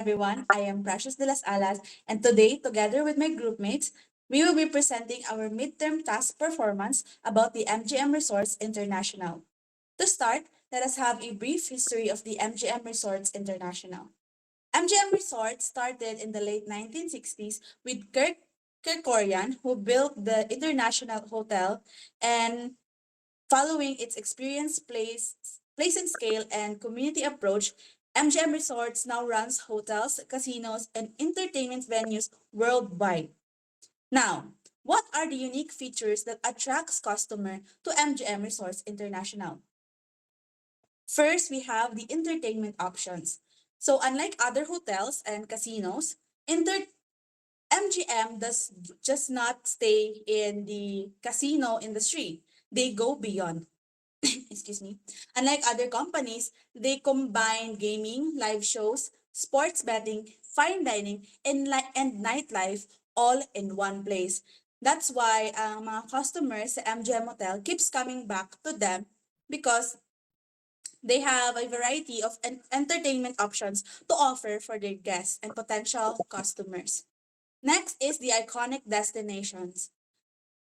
everyone. I am Precious de las Alas, and today, together with my groupmates, we will be presenting our midterm task performance about the MGM Resorts International. To start, let us have a brief history of the MGM Resorts International. MGM Resorts started in the late 1960s with Kerkorian, who built the International Hotel, and following its experience, place and scale, and community approach, MGM Resorts now runs hotels, casinos, and entertainment venues worldwide. Now, what are the unique features that attracts customer to MGM Resorts International? First, we have the entertainment options. So, unlike other hotels and casinos, MGM does just not stay in the casino industry. They go beyond. Excuse me. Unlike other companies, they combine gaming, live shows, sports betting, fine dining, and nightlife all in one place. That's why ang mga customers sa MGM Hotel keeps coming back to them because they have a variety of entertainment options to offer for their guests and potential customers. Next is the iconic destinations.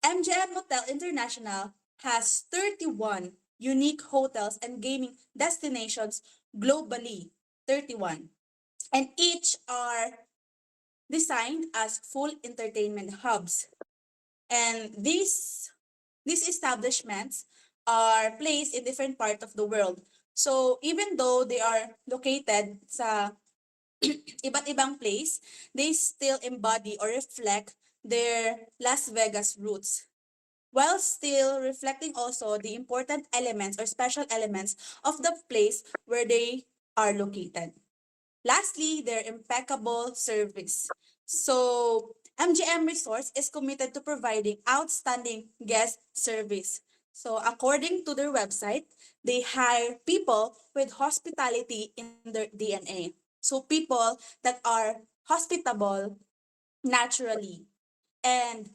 MGM Hotel International has 31 unique hotels and gaming destinations globally. 31. And each are designed as full entertainment hubs. And these establishments are placed in different parts of the world. So even though they are located sa iba't ibang place, they still embody or reflect their Las Vegas roots, while still reflecting also the important elements or special elements of the place where they are located. Lastly, their impeccable service. So, MGM Resorts is committed to providing outstanding guest service. So, according to their website, they hire people with hospitality in their DNA. So, people that are hospitable naturally, and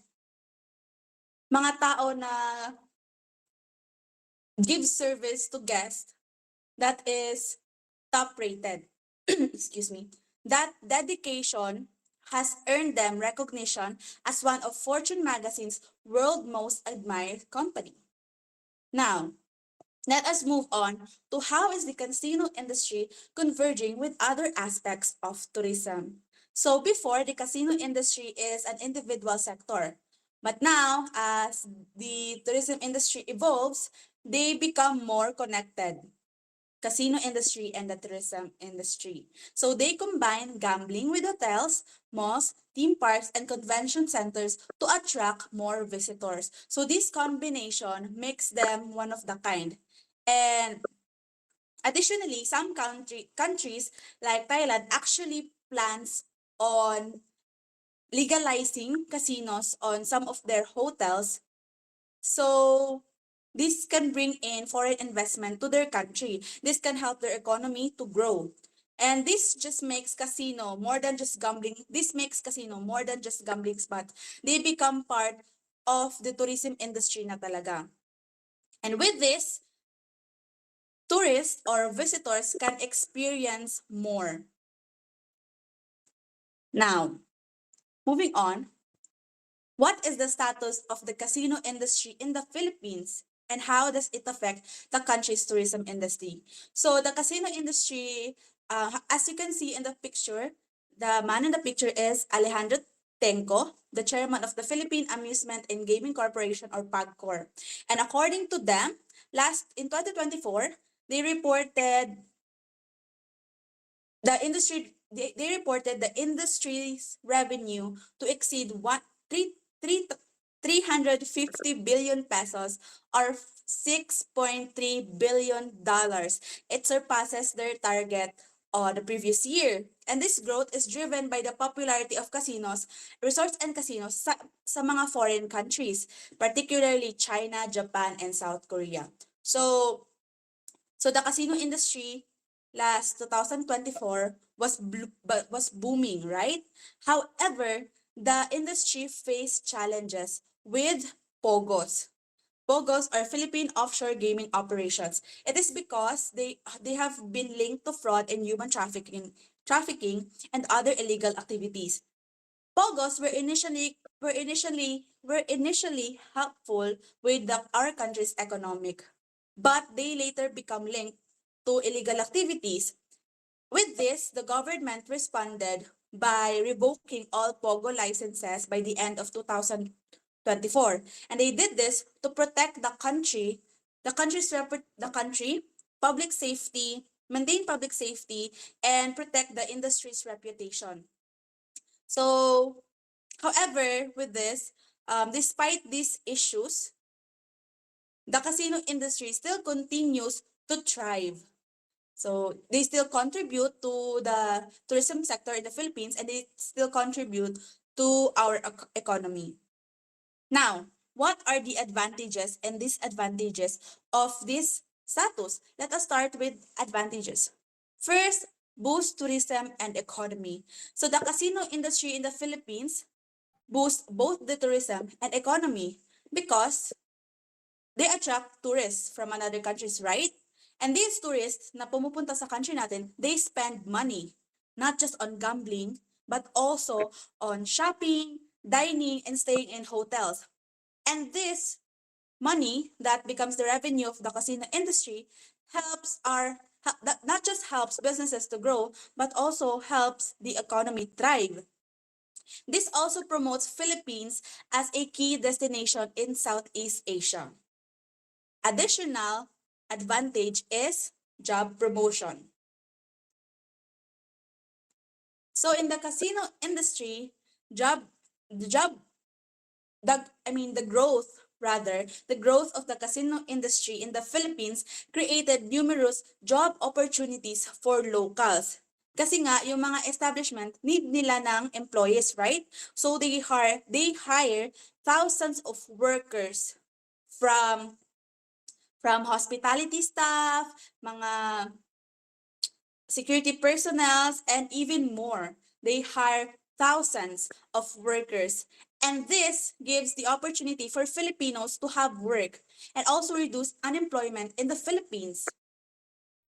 mga tao na give service to guests that is top rated. Excuse me. That dedication has earned them recognition as one of Fortune magazine's world most admired company. Now, let us move on to how is the casino industry converging with other aspects of tourism. So before, the casino industry is an individual sector. But now, as the tourism industry evolves, they become more connected, casino industry and the tourism industry. So they combine gambling with hotels, malls, theme parks, and convention centers to attract more visitors. So this combination makes them one of the kind. And additionally, some countries like Thailand actually plans on legalizing casinos on some of their hotels. So this can bring in foreign investment to their country. This can help their economy to grow. And this just makes casino more than just gambling. This makes casino more than just gambling spot. They become part of the tourism industry na talaga. And with this, tourists or visitors can experience more. Now, moving on, what is the status of the casino industry in the Philippines and how does it affect the country's tourism industry? So the casino industry, as you can see in the picture, the man in the picture is Alejandro Tenco, the chairman of the Philippine Amusement and Gaming Corporation or PAGCOR. And according to them, last in 2024, they reported they reported the industry's revenue to exceed 350 billion pesos or $6.3 billion. It surpasses their target the previous year. And this growth is driven by the popularity of casinos, resorts and casinos sa mga foreign countries, particularly China, Japan, and South Korea. So the casino industry last 2024 was booming, right? However, the industry faced challenges with POGOs. POGOs are Philippine Offshore Gaming Operations. It is because they have been linked to fraud and human trafficking trafficking, and other illegal activities. Pogos were initially helpful with our country's economic, but they later become linked to illegal activities. With this, the government responded by revoking all Pogo licenses by the end of 2024. And they did this to protect the country, public safety, maintain public safety, and protect the industry's reputation. So, however, with this, despite these issues, the casino industry still continues to thrive. So they still contribute to the tourism sector in the Philippines, and they still contribute to our economy. Now, what are the advantages and disadvantages of this status? Let us start with advantages. First, boost tourism and economy. So the casino industry in the Philippines boosts both the tourism and economy because they attract tourists from another countries, right? And these tourists na pumupunta sa country natin, they spend money, not just on gambling, but also on shopping, dining, and staying in hotels. And this money that becomes the revenue of the casino industry helps not just helps businesses to grow, but also helps the economy thrive. This also promotes Philippines as a key destination in Southeast Asia. Additional advantage is job promotion. So in the casino industry, job the job the growth rather, the growth of the casino industry in the Philippines created numerous job opportunities for locals. Kasi nga, yung mga establishment, need nila ng employees, right? So they hire thousands of workers from hospitality staff, mga security personnel, and even more. They hire thousands of workers. And this gives the opportunity for Filipinos to have work and also reduce unemployment in the Philippines.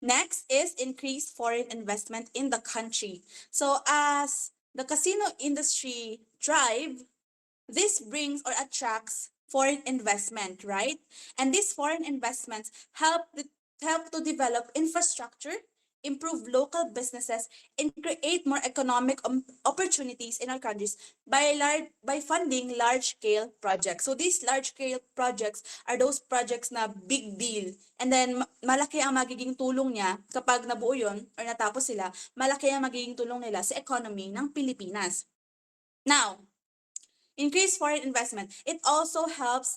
Next is increased foreign investment in the country. So as the casino industry thrive, this brings or attracts foreign investment, right? And these foreign investments help to develop infrastructure, improve local businesses, and create more economic opportunities in our countries by funding large-scale projects. So these large-scale projects are those projects na big deal. And then malaki ang magiging tulong niya kapag nabuo yun or natapos sila, malaki ang magiging tulong nila sa economy ng Pilipinas. Now, increased foreign investment. It also helps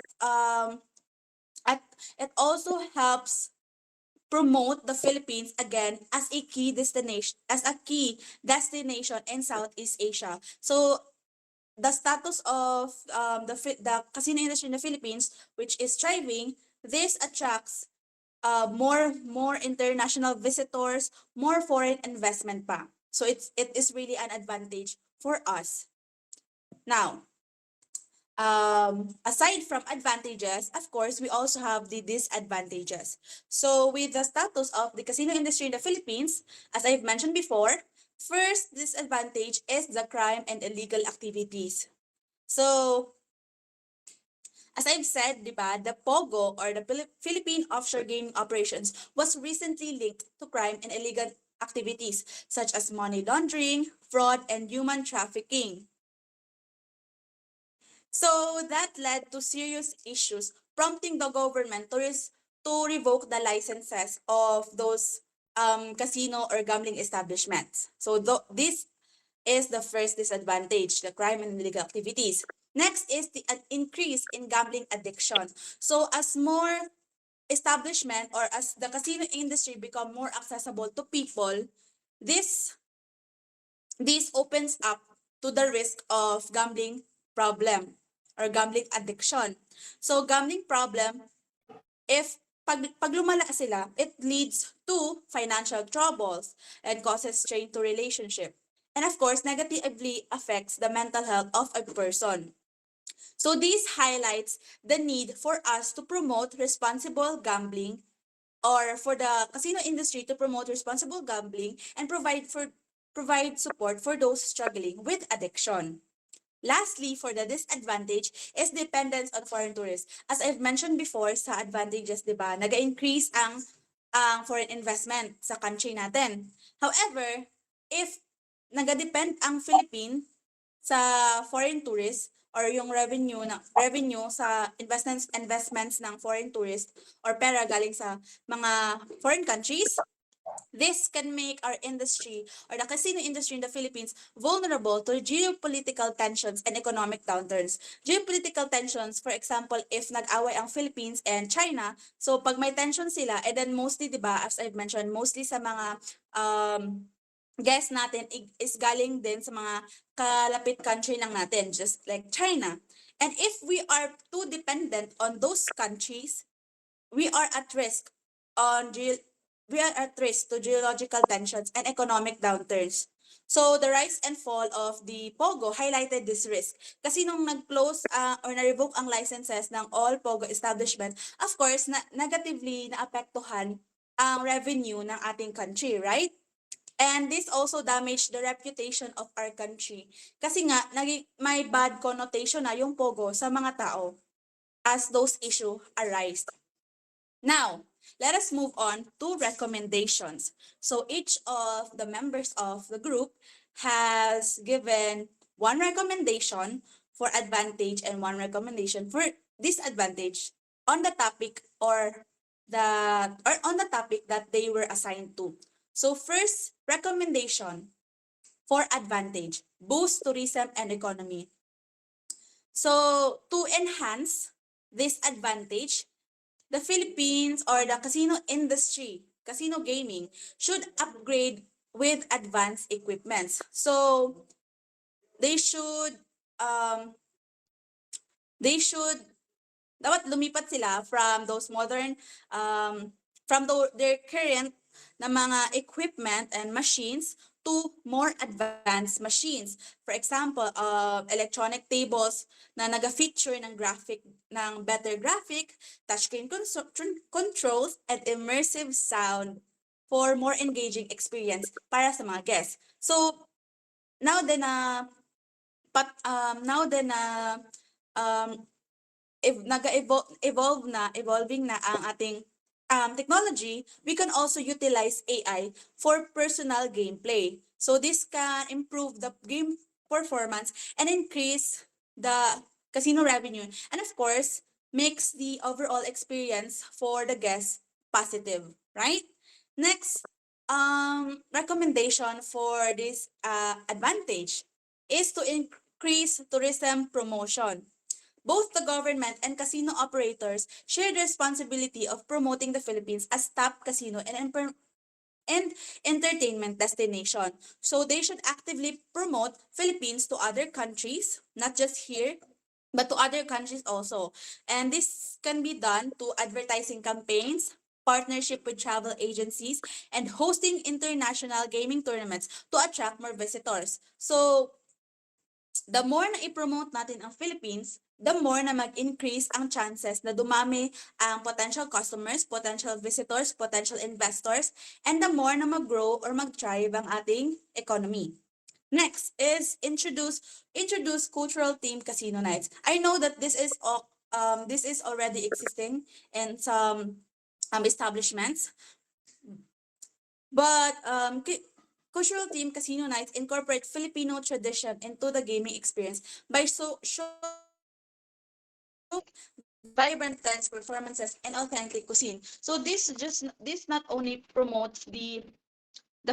promote the Philippines again as a key destination in Southeast Asia. So the status of the casino industry in the Philippines, which is thriving, this attracts more international visitors, more foreign investment pa. So it is really an advantage for us. Now, aside from advantages, of course, we also have the disadvantages. So with the status of the casino industry in the Philippines, as I've mentioned before, first disadvantage is the crime and illegal activities. So, as I've said, diba, the POGO or the Philippine Offshore Gaming Operations was recently linked to crime and illegal activities such as money laundering, fraud, and human trafficking. So that led to serious issues, prompting the government to revoke the licenses of those casino or gambling establishments. So this is the first disadvantage, the crime and illegal activities. Next is an increase in gambling addiction. So as more establishment or as the casino industry become more accessible to people, this opens up to the risk of gambling problem or gambling addiction. So gambling problem, if pag lumala sila, it leads to financial troubles and causes strain to relationship. And of course, negatively affects the mental health of a person. So this highlights the need for us to promote responsible gambling or for the casino industry to promote responsible gambling and provide for provide support for those struggling with addiction. Lastly, for the disadvantage is dependence on foreign tourists. As I've mentioned before, sa advantages, di ba, nag-increase ang foreign investment sa country natin. However, if nag-depend ang Philippines sa foreign tourists or yung revenue sa investments ng foreign tourists or pera galing sa mga foreign countries, this can make our industry or the casino industry in the Philippines vulnerable to geopolitical tensions and economic downturns. Geopolitical tensions, for example, if nag-away ang Philippines and China, so pag may tension sila, and then mostly, di ba, as I've mentioned, mostly sa mga guests natin is galing din sa mga kalapit country lang natin, just like China. And if we are too dependent on those countries, we are at risk on we are at risk to geological tensions and economic downturns. So the rise and fall of the POGO highlighted this risk. Kasi nung nag-close or na-revoke ang licenses ng all POGO establishment, of course, negatively naapektuhan ang revenue ng ating country, right? And this also damaged the reputation of our country. Kasi nga, may bad connotation na yung POGO sa mga tao as those issues arise. Now, let us move on to recommendations. So each of the members of the group has given one recommendation for advantage and one recommendation for disadvantage on the topic on the topic that they were assigned to. So first recommendation for advantage, boost tourism and economy. So to enhance this advantage, the Philippines or the casino industry, casino gaming, should upgrade with advanced equipments. So they should dapat lumipat sila from those modern their current na mga equipment and machines to more advanced machines. For example, electronic tables na naga-feature ng better graphic, touchscreen controls, and immersive sound for more engaging experience para sa mga guests. So, now then if evolving na ang ating technology, we can also utilize AI for personal gameplay. So this can improve the game performance and increase the casino revenue. And of course, makes the overall experience for the guests positive, right? Next, recommendation for this advantage is to increase tourism promotion. Both the government and casino operators share the responsibility of promoting the Philippines as top casino and entertainment destination. So they should actively promote Philippines to other countries, not just here, but to other countries also. And this can be done to advertising campaigns, partnership with travel agencies, and hosting international gaming tournaments to attract more visitors. So the more na i-promote natin ang Philippines, the more na mag-increase ang chances na dumami ang potential customers, potential visitors, potential investors, and the more na mag-grow or mag-thrive ang ating economy. Next is introduce cultural themed casino nights. I know that this is already existing in some establishments, but cultural themed casino nights incorporate Filipino tradition into the gaming experience by showing vibrant dance performances and authentic cuisine. So this not only promotes the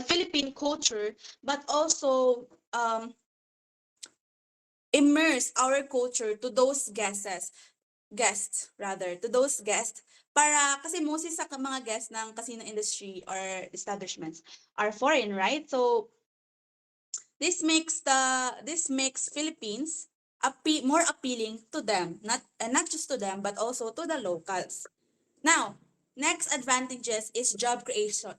Philippine culture, but also immerse our culture to those guests para kasi mostly sa mga guests ng casino industry or establishments are foreign, right? So this makes Philippines more appealing to them, not just to them but also to the locals. Now, next advantages is job creation.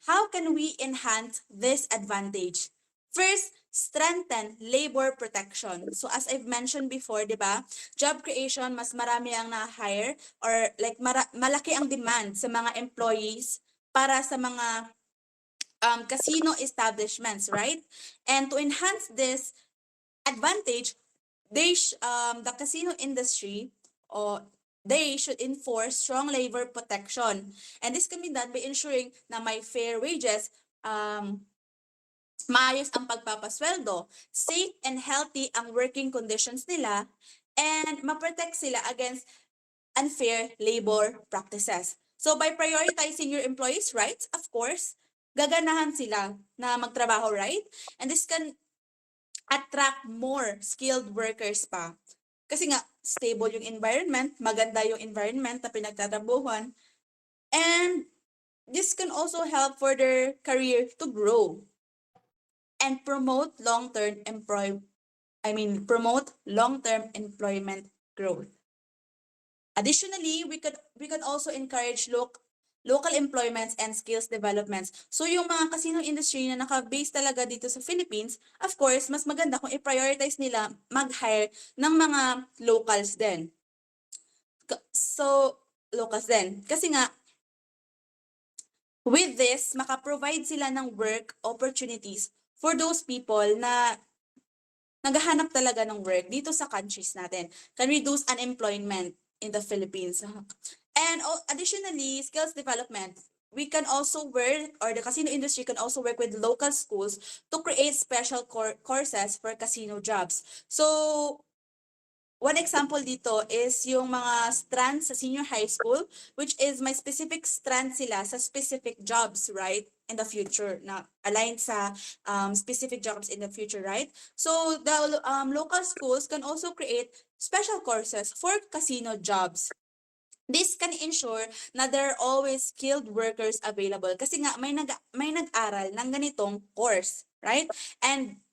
How can we enhance this advantage? First, strengthen labor protection. So as I've mentioned before, 'di ba? Job creation, mas marami ang na-hire or like malaki ang demand sa mga employees para sa mga casino establishments, right? And to enhance this advantage, the casino industry, or they should enforce strong labor protection. And this can be done by ensuring na may fair wages, maayos ang pagpapasweldo, safe and healthy ang working conditions nila, and ma-protect sila against unfair labor practices. So by prioritizing your employees' rights, of course, gaganahan sila na magtrabaho, right? And this can attract more skilled workers pa. Kasi nga, stable yung environment, maganda yung environment na pinagtatrabuhan, and this can also help for their career to grow and promote long-term employment growth. Additionally, we could also encourage local employments and skills developments. So yung mga casino industry na naka-base talaga dito sa Philippines, of course, mas maganda kung i-prioritize nila mag-hire ng mga locals din. Kasi nga, with this, maka-provide sila ng work opportunities for those people na naghahanap talaga ng work dito sa countries natin. Can reduce unemployment in the Philippines. And additionally, skills development. We can also work, or the casino industry can also work with local schools to create special courses for casino jobs. So, one example dito is yung mga strands sa senior high school, which is may specific strand sila sa specific jobs, right? In the future, na aligned sa specific jobs in the future, right? So the local schools can also create special courses for casino jobs. This can ensure na there are always skilled workers available kasi nga may nag-aral ng ganitong course, right? And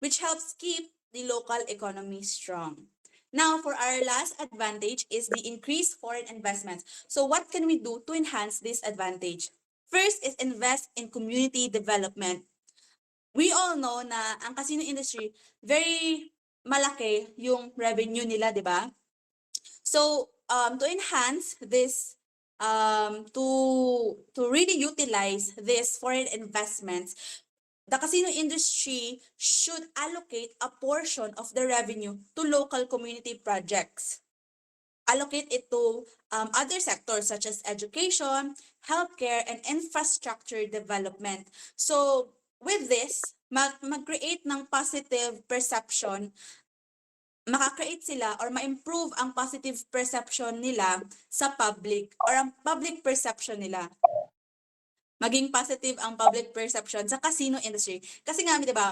which helps keep the local economy strong. Now, for our last advantage is the increased foreign investments. So what can we do to enhance this advantage? First is invest in community development. We all know na ang casino industry, very malaki yung revenue nila, di ba? So, to enhance this, to really utilize these foreign investments, the casino industry should allocate a portion of the revenue to local community projects. Allocate it to other sectors such as education, healthcare, and infrastructure development. So, with this, mag-create ng positive perception, maka-create sila or ma-improve ang positive perception nila sa public, or ang public perception nila. Maging positive ang public perception sa casino industry. Kasi nga, di ba,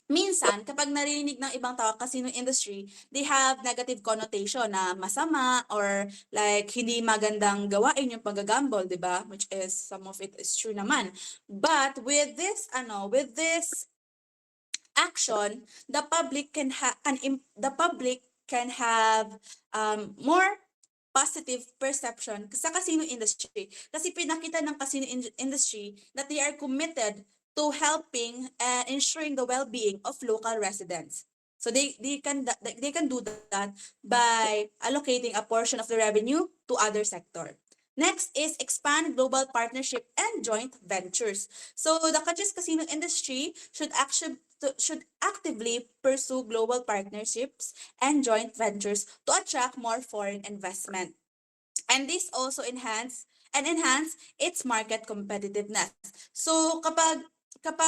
minsan, kapag narinig ng ibang tao casino industry, they have negative connotation na masama or like hindi magandang gawain yung pag-gamble, di ba? Which is, some of it is true naman. But with this action, the public can have more positive perception sa casino industry. Kasi pinakita ng casino industry that they are committed to helping and ensuring the well-being of local residents. So they can do that by allocating a portion of the revenue to other sector. Next is expand global partnership and joint ventures. So the country's casino industry should actively pursue global partnerships and joint ventures to attract more foreign investment. And this also enhance its market competitiveness. So kapag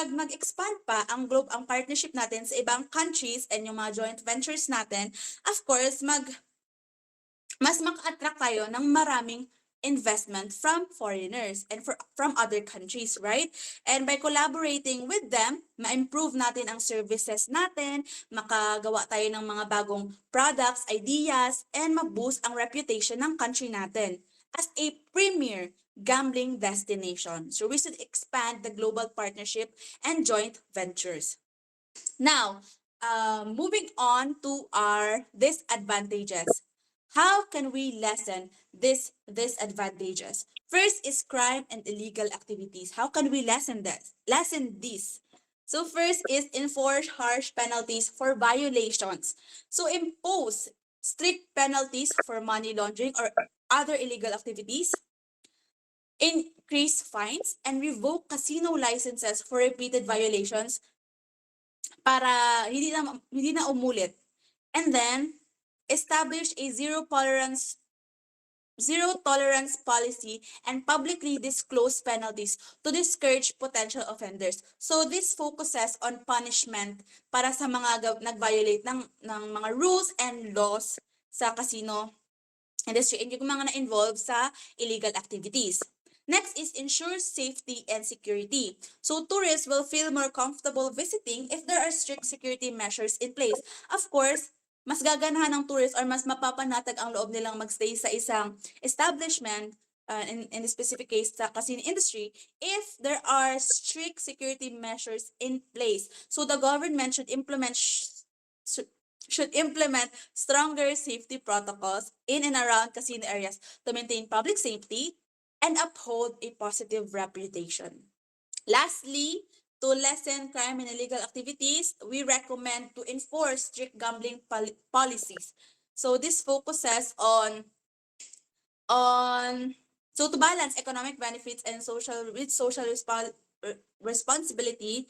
mag-expand pa ang partnership natin sa ibang countries and yung mga joint ventures natin, of course, mas maka-attract tayo ng maraming investment from foreigners and from other countries, right? And by collaborating with them, ma-improve natin ang services natin, makagawa tayo ng mga bagong products, ideas, and ma-boost ang reputation ng country natin as a premier gambling destination. So we should expand the global partnership and joint ventures. Now, moving on to our disadvantages. How can we lessen these disadvantages? First is crime and illegal activities. How can we lessen these? So first is enforce harsh penalties for violations. So impose strict penalties for money laundering or other illegal activities. increase fines, and revoke casino licenses for repeated violations para hindi na umulit. And then establish a zero tolerance policy and publicly disclose penalties to discourage potential offenders. So this focuses on punishment para sa mga nag-violate ng mga rules and laws sa casino industry and yung mga na-involve sa illegal activities. Next is ensure safety and security. So tourists will feel more comfortable visiting if there are strict security measures in place. Of course, mas gaganahan ng tourists or mas mapapanatag ang loob nilang magstay sa isang establishment, in the specific case sa casino industry, if there are strict security measures in place. So the government should implement stronger safety protocols in and around casino areas to maintain public safety and uphold a positive reputation. Lastly, to lessen crime and illegal activities, we recommend to enforce strict gambling policies. So this focuses on so to balance economic benefits and social responsibility.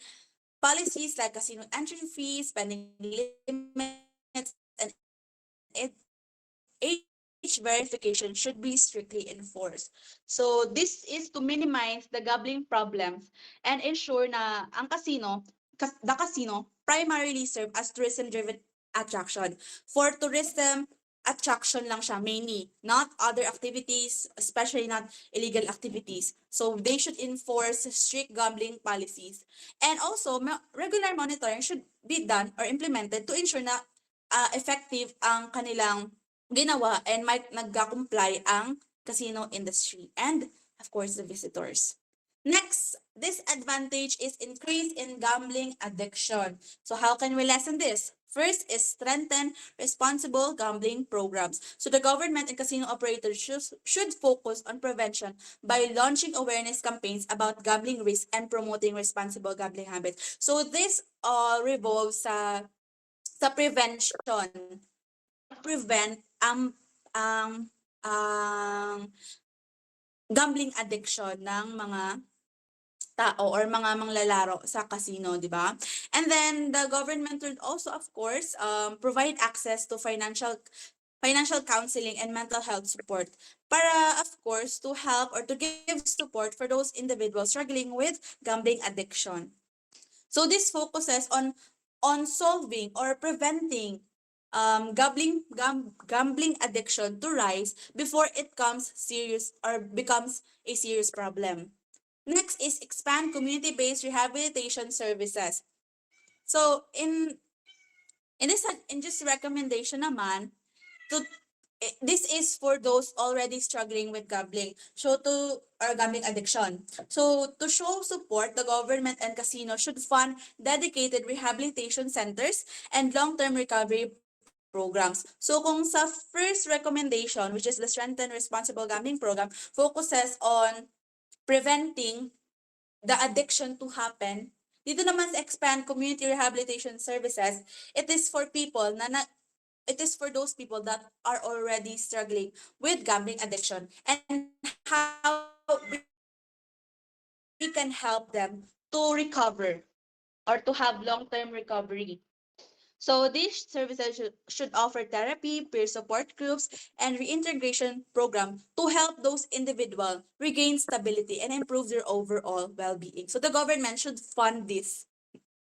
Policies like casino entry fees, spending limits, and age verification should be strictly enforced. So this is to minimize the gambling problems and ensure na the casino primarily serve as tourism-driven attraction. For tourism attraction lang siya mainly, not other activities, especially not illegal activities. So they should enforce strict gambling policies. And also, regular monitoring should be done or implemented to ensure na effective ang kanilang ginawa and might nagka-comply ang casino industry and of course the visitors. Next disadvantage is increase in gambling addiction. So how can we lessen this? First is strengthen responsible gambling programs. So the government and casino operators should focus on prevention by launching awareness campaigns about gambling risk and promoting responsible gambling habits. So this all revolves sa prevention. Prevent ang gambling addiction ng mga tao or mga manglalaro sa casino, di ba? And then the government would also, of course, provide access to financial counseling and mental health support para, of course, to help or to give support for those individuals struggling with gambling addiction. So this focuses on solving or preventing gambling addiction to rise before it becomes a serious problem. Next is expand community-based rehabilitation services. So in this recommendation naman, this is for those already struggling with gambling, or gambling addiction. So to show support, the government and casino should fund dedicated rehabilitation centers and long-term recovery programs. So kung sa first recommendation, which is the Strengthen Responsible Gambling Program, focuses on preventing the addiction to happen, dito naman sa expand community rehabilitation services, it is for those people that are already struggling with gambling addiction and how we can help them to recover or to have long-term recovery. So these services should offer therapy, peer support groups, and reintegration program to help those individuals regain stability and improve their overall well-being. So the government should fund this.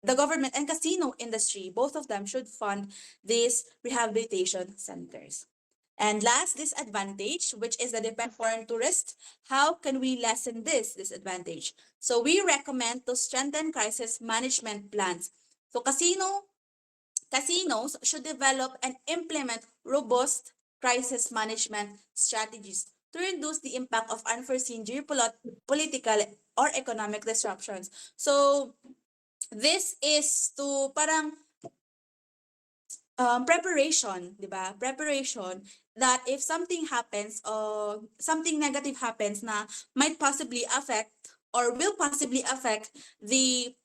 The government and casino industry, both of them should fund these rehabilitation centers. And last disadvantage, which is the dependence on foreign tourists, how can we lessen this disadvantage? So we recommend to strengthen crisis management plans. So casinos should develop and implement robust crisis management strategies to reduce the impact of unforeseen geopolitical or economic disruptions. So this is to parang preparation, di ba? Preparation that if something happens or something negative happens na might possibly affect or will possibly affect the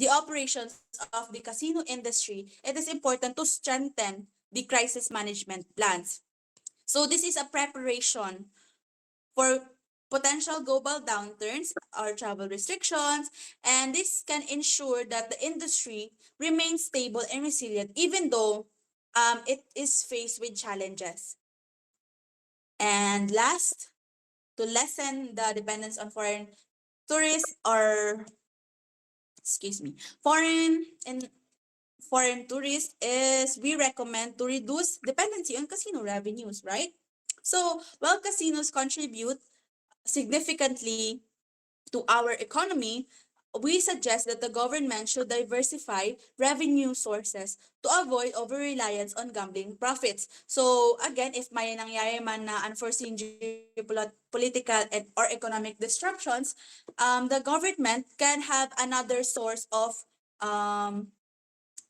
operations of the casino industry, it is important to strengthen the crisis management plans. So this is a preparation for potential global downturns or travel restrictions, and this can ensure that the industry remains stable and resilient even though it is faced with challenges. And last, to lessen the dependence on foreign tourists or excuse me, foreign tourists is we recommend to reduce dependency on casino revenues, right? So while casinos contribute significantly to our economy, we suggest that the government should diversify revenue sources to avoid over-reliance on gambling profits. So again, if may nangyari man na unforeseen political and or economic disruptions, the government can have another um,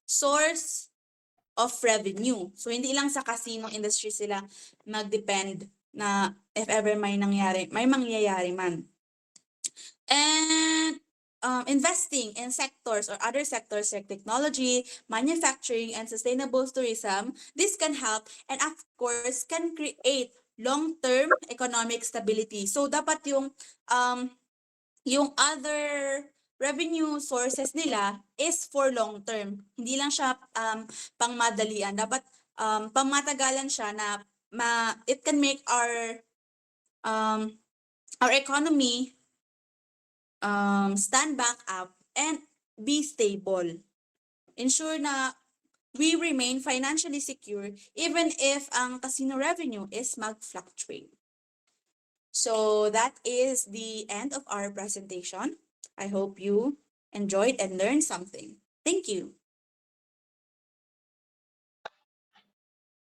source of revenue. So hindi lang sa casino industry sila mag-depend na if ever may mangyayari man. And investing in sectors or other sectors like technology, manufacturing, and sustainable tourism, this can help and of course can create long-term economic stability. So dapat yung other revenue sources nila is for long term. Hindi lang siya pangmadalian. Dapat pangmatagalan siya na it can make um, our economy stand back up and be stable. Ensure na we remain financially secure even if ang casino revenue is mag-fluctuate. So that is the end of our presentation. I hope you enjoyed and learned something. Thank you.